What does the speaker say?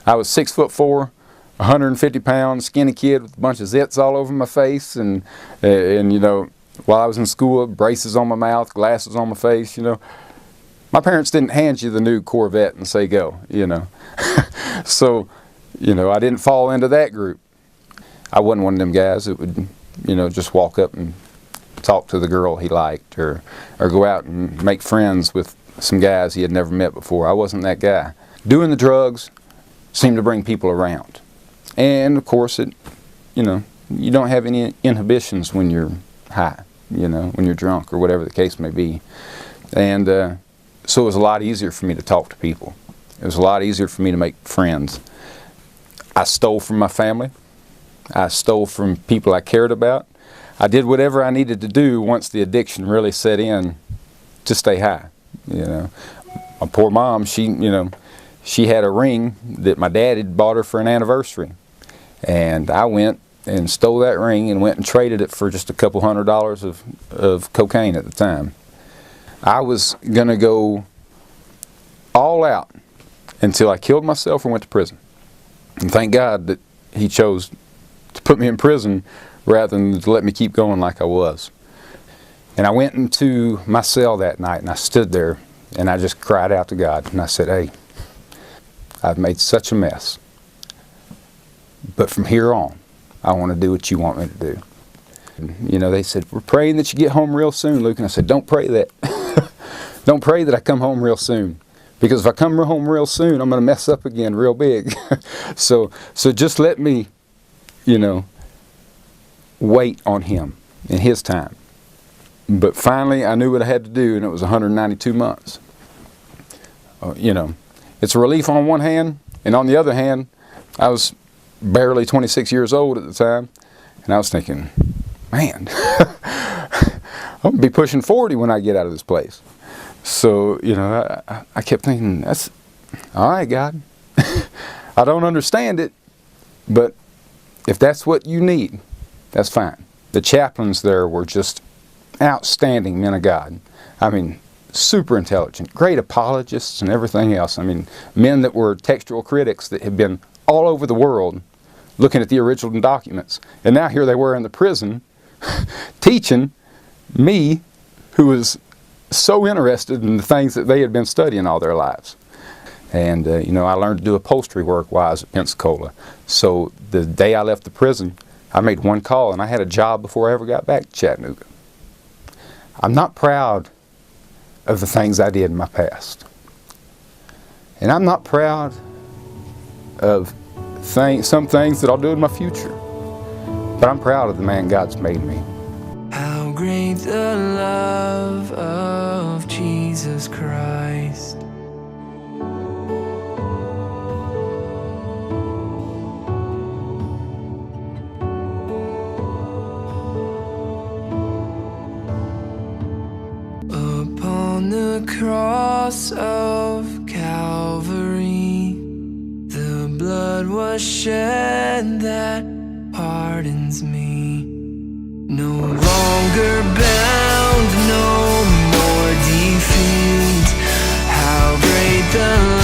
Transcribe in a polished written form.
I was 6'4", 150 pounds, skinny kid with a bunch of zits all over my face, and you know, while I was in school, braces on my mouth, glasses on my face, you know. My parents didn't hand you the new Corvette and say go, you know. So, you know, I didn't fall into that group. I wasn't one of them guys that would, you know, just walk up and talk to the girl he liked, or go out and make friends with some guys he had never met before. I wasn't that guy. Doing the drugs seemed to bring people around. And of course, it, you know, you don't have any inhibitions when you're high, you know, when you're drunk or whatever the case may be. And so it was a lot easier for me to talk to people. It was a lot easier for me to make friends. I stole from my family. I stole from people I cared about. I did whatever I needed to do once the addiction really set in to stay high, you know. My poor mom, she, you know, she had a ring that my dad had bought her for an anniversary. And I went and stole that ring and went and traded it for just a couple $100 of cocaine at the time. I was going to go all out until I killed myself or went to prison. And thank God that he chose to put me in prison rather than to let me keep going like I was. And I went into my cell that night and I stood there and I just cried out to God and I said, hey, I've made such a mess, but from here on, I want to do what you want me to do. And, you know, they said, we're praying that you get home real soon, Luke. And I said, don't pray that. Don't pray that I come home real soon. Because if I come home real soon, I'm going to mess up again real big. So just let me, you know, wait on him in his time. But finally, I knew what I had to do, and it was 192 months. You know, it's a relief on one hand, and on the other hand, I was barely 26 years old at the time, and I was thinking, man, I'm going to be pushing 40 when I get out of this place. So, you know, I kept thinking, that's all right, God. I don't understand it, but if that's what you need, that's fine. The chaplains there were just outstanding men of God. I mean, super intelligent, great apologists and everything else. I mean, men that were textual critics that had been all over the world looking at the original documents. And now here they were in the prison teaching me, who was so interested in the things that they had been studying all their lives. And, you know, I learned to do upholstery work while I was at Pensacola. So the day I left the prison, I made one call and I had a job before I ever got back to Chattanooga. I'm not proud of the things I did in my past. And I'm not proud of some things that I'll do in my future. But I'm proud of the man God's made me. How great the love of Jesus Christ. Upon the cross of Calvary, the blood was shed that pardons me. No longer bound, no more defeat. How great the